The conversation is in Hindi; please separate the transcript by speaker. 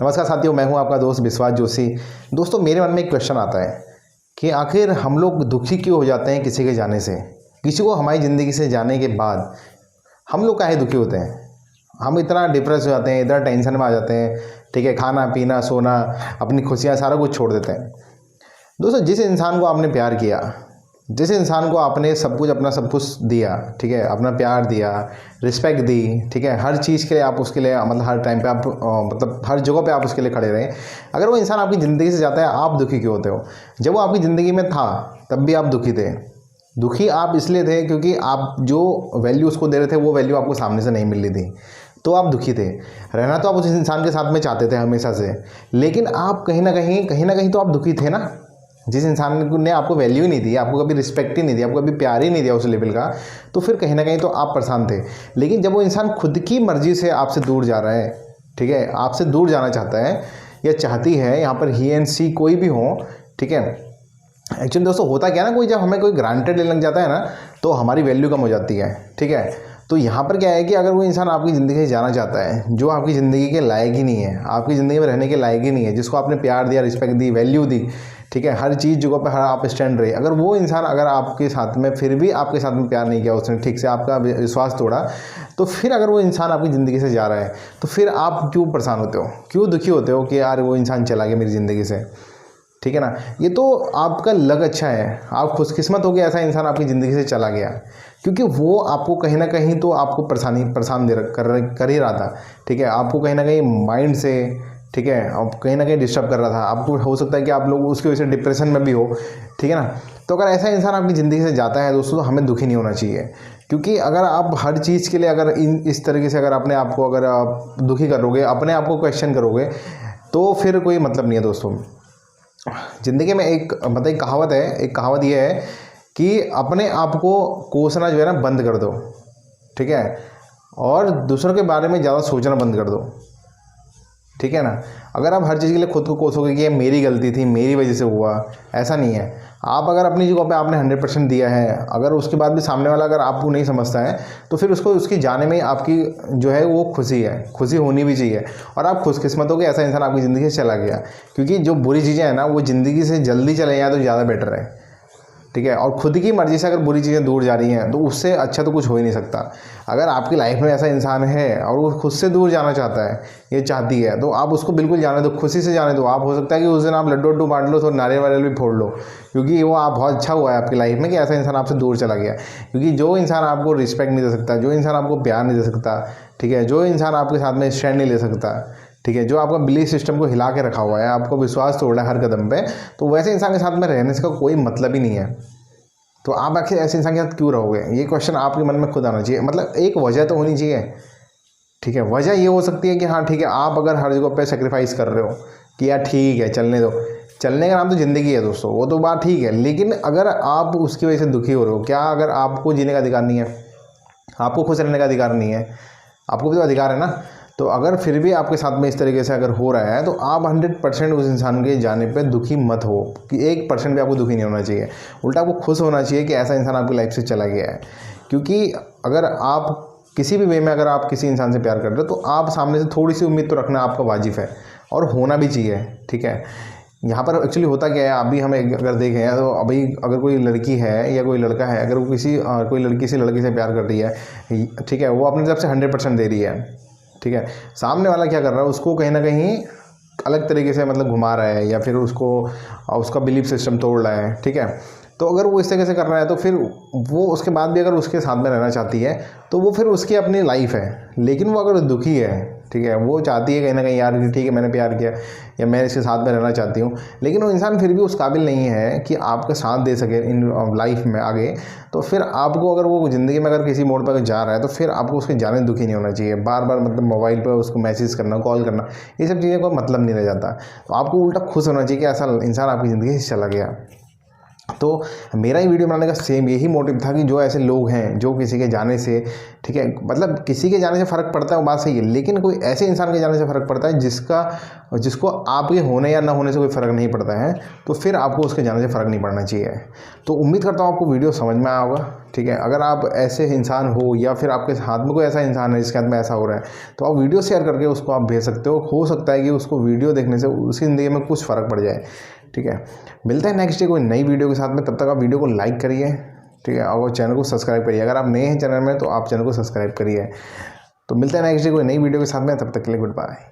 Speaker 1: नमस्कार साथियों, मैं हूं आपका दोस्त विश्वास जोशी। दोस्तों, मेरे मन में एक क्वेश्चन आता है कि आखिर हम लोग दुखी क्यों हो जाते हैं किसी के जाने से। किसी को हमारी ज़िंदगी से जाने के बाद हम लोग काहे दुखी होते हैं। हम इतना डिप्रेस हो जाते हैं, इतना टेंशन में आ जाते हैं, ठीक है, खाना पीना सोना, अपनी खुशियाँ सारा कुछ छोड़ देते हैं। दोस्तों, जिस इंसान को आपने प्यार किया, जिस इंसान को आपने सब कुछ अपना सब कुछ दिया, ठीक है, अपना प्यार दिया, रिस्पेक्ट दी, ठीक है, हर चीज़ के लिए आप उसके लिए मतलब हर टाइम पे आप मतलब हर जगह पे आप उसके लिए खड़े रहे, अगर वो इंसान आपकी ज़िंदगी से जाता है, आप दुखी क्यों होते हो। जब वो आपकी ज़िंदगी में था तब भी आप दुखी थे। दुखी आप इसलिए थे क्योंकि आप जो वैल्यू उसको दे रहे थे वो वैल्यू आपको सामने से नहीं मिल रही थी, तो आप दुखी थे। रहना तो आप उस इंसान के साथ में चाहते थे हमेशा से, लेकिन आप कहीं ना कहीं तो आप दुखी थे ना। जिस इंसान ने आपको वैल्यू ही नहीं दी, आपको कभी रिस्पेक्ट ही नहीं दी, आपको कभी प्यार ही नहीं दिया उस लेवल का, तो फिर कहीं ना कहीं तो आप परेशान थे। लेकिन जब वो इंसान खुद की मर्जी से आपसे दूर जा रहा है, ठीक है, आपसे दूर जाना चाहता है या चाहती है, यहाँ पर ही एंड सी कोई भी हो, ठीक है। एक्चुअली दोस्तों होता क्या है ना, जब हमें कोई ग्रांटेड ले लग जाता है ना, तो हमारी वैल्यू कम हो जाती है, ठीक है। तो यहाँ पर क्या है कि अगर वो इंसान आपकी ज़िंदगी से जाना चाहता है जो आपकी ज़िंदगी के लायक ही नहीं है, आपकी ज़िंदगी में रहने के लायक ही नहीं है, जिसको आपने प्यार दिया, रिस्पेक्ट दी, वैल्यू दी, ठीक है, हर चीज़ जगह पर हर आप स्टैंड रहे, अगर वो इंसान अगर आपके साथ में फिर भी आपके साथ में प्यार नहीं किया, उसने ठीक से आपका विश्वास तोड़ा, तो फिर अगर वो इंसान आपकी ज़िंदगी से जा रहा है तो फिर आप क्यों परेशान होते हो, क्यों दुखी होते हो कि यार वो इंसान चला गया मेरी ज़िंदगी से, ठीक है ना। ये तो आपका लग अच्छा है, आप खुशकिस्मत हो गया ऐसा इंसान आपकी ज़िंदगी से चला गया, क्योंकि वो आपको कहीं ना कहीं तो आपको परेशान कर ही रहा था, ठीक है, आपको कहीं ना कहीं माइंड से, ठीक है, आप कहीं ना कहीं डिस्टर्ब कर रहा था आपको। हो सकता है कि आप लोग उसकी वजह से डिप्रेशन में भी हो, ठीक है ना। तो अगर ऐसा इंसान आपकी ज़िंदगी से जाता है दोस्तों, तो हमें दुखी नहीं होना चाहिए, क्योंकि अगर आप हर चीज़ के लिए अगर इस तरीके से अगर अपने आप को अगर आप दुखी करोगे, अपने आप को क्वेश्चन करोगे, तो फिर कोई मतलब नहीं है दोस्तों। ज़िंदगी में एक मतलब एक कहावत ये है कि अपने आप को कोसना जो है ना बंद कर दो, ठीक है, और दूसरों के बारे में ज़्यादा सोचना बंद कर दो, ठीक है ना। अगर आप हर चीज़ के लिए खुद को कोसोगे कि ये मेरी गलती थी, मेरी वजह से हुआ, ऐसा नहीं है। आप अगर अपनी जगह पे आपने 100% दिया है, अगर उसके बाद भी सामने वाला अगर आपको नहीं समझता है, तो फिर उसको उसकी जाने में आपकी जो है वो खुशी होनी भी चाहिए, और आप खुशकिस्मत हो कि ऐसा इंसान आपकी ज़िंदगी से चला गया। क्योंकि जो बुरी चीज़ें हैं ना, वो ज़िंदगी से जल्दी चले जाए तो ज़्यादा बेटर है, ठीक है। और खुद की मर्ज़ी से अगर बुरी चीज़ें दूर जा रही हैं तो उससे अच्छा तो कुछ हो ही नहीं सकता। अगर आपकी लाइफ में ऐसा इंसान है और वो खुद से दूर जाना चाहता है, ये चाहती है, तो आप उसको बिल्कुल जाने दो, खुशी से जाने दो। आप हो सकता है कि उस दिन आप लड्डू वड्डू बांट लो, तो नारियल वारियल भी फोड़ लो, क्योंकि वो आप बहुत अच्छा हुआ है आपकी लाइफ में कि ऐसा इंसान आपसे दूर चला गया। क्योंकि जो इंसान आपको रिस्पेक्ट नहीं दे सकता, जो इंसान आपको प्यार नहीं दे सकता, ठीक है, जो इंसान आपके साथ में स्टैंड नहीं ले सकता, ठीक है, जो आपका बिलीफ सिस्टम को हिला के रखा हुआ है, आपको विश्वास तोड़ रहा है हर कदम पे, तो वैसे इंसान के साथ में रहने का कोई मतलब ही नहीं है। तो आप आखिर ऐसे इंसान के साथ क्यों रहोगे, ये क्वेश्चन आपके मन में खुद आना चाहिए। मतलब एक वजह तो होनी चाहिए, ठीक है। वजह ये हो सकती है कि हाँ ठीक है, आप अगर हर जगह पे सेक्रीफाइस कर रहे हो कि यार ठीक है चलने दो, चलने का नाम तो ज़िंदगी है दोस्तों, वो तो बात ठीक है, लेकिन अगर आप उसकी वजह से दुखी हो रहे हो, क्या अगर आपको जीने का अधिकार नहीं है, आपको खुश रहने का अधिकार नहीं है, आपको भी तो अधिकार है ना। तो अगर फिर भी आपके साथ में इस तरीके से अगर हो रहा है, तो आप 100% उस इंसान के जाने पे दुखी मत हो, कि 1% भी आपको दुखी नहीं होना चाहिए। उल्टा आपको खुश होना चाहिए कि ऐसा इंसान आपकी लाइफ से चला गया है। क्योंकि अगर आप किसी भी वे में अगर आप किसी इंसान से प्यार कर रहे हो, तो आप सामने से थोड़ी सी उम्मीद तो रखना आपका वाजिब है, और होना भी चाहिए, ठीक है। यहाँ पर एक्चुअली होता क्या है, अभी हम अगर देखें तो अभी अगर कोई लड़की है या कोई लड़का है, अगर वो कोई लड़की से लड़के से प्यार कर रही है, ठीक है, वो अपनी तरफ से 100% दे रही है, ठीक है, सामने वाला क्या कर रहा है, उसको कहीं ना कहीं अलग तरीके से मतलब घुमा रहा है, या फिर उसको उसका बिलीफ सिस्टम तोड़ रहा है, ठीक है। तो अगर वो इस तरीके से कर रहा है, तो फिर वो उसके बाद भी अगर उसके साथ में रहना चाहती है, तो वो फिर उसकी अपनी लाइफ है। लेकिन वो अगर दुखी है, ठीक है, वो चाहती है कहीं ना कहीं यार कि ठीक है मैंने प्यार किया या मैं इसके साथ में रहना चाहती हूँ, लेकिन वो इंसान फिर भी उस काबिल नहीं है कि आपका साथ दे सके इन लाइफ में आगे, तो फिर आपको अगर वो ज़िंदगी में अगर किसी मोड़ पर जा रहा है, तो फिर आपको उसके जाने दुखी नहीं होना चाहिए। बार बार मतलब मोबाइल पर उसको मैसेज करना, कॉल करना, ये सब चीज़ें कोई मतलब नहीं रह जाता। तो आपको उल्टा खुश होना चाहिए कि ऐसा इंसान आपकी ज़िंदगी से चला गया। तो मेरा ही वीडियो बनाने का सेम यही मोटिव था कि जो ऐसे लोग हैं जो किसी के जाने से, ठीक है, मतलब किसी के जाने से फ़र्क पड़ता है वो बात सही है, लेकिन कोई ऐसे इंसान के जाने से फ़र्क पड़ता है जिसको आपके होने या ना होने से कोई फ़र्क नहीं पड़ता है, तो फिर आपको उसके जाने से फ़र्क नहीं पड़ना चाहिए। तो उम्मीद करता हूँ आपको वीडियो समझ में आया होगा, ठीक है। अगर आप ऐसे इंसान हो या फिर आपके हाथ में कोई ऐसा इंसान है जिसके हाथ में ऐसा हो रहा है, तो आप वीडियो शेयर करके उसको आप भेज सकते हो सकता है कि उसको वीडियो देखने से उसकी ज़िंदगी में कुछ फ़र्क पड़ जाए, ठीक है। मिलते हैं नेक्स्ट डे कोई नई वीडियो के साथ में, तब तक आप वीडियो को लाइक करिए, ठीक है, और चैनल को सब्सक्राइब करिए। अगर आप नए हैं चैनल में तो आप चैनल को सब्सक्राइब करिए। तो मिलते हैं नेक्स्ट डे कोई नई वीडियो के साथ में, तब तक के लिए गुड बाय।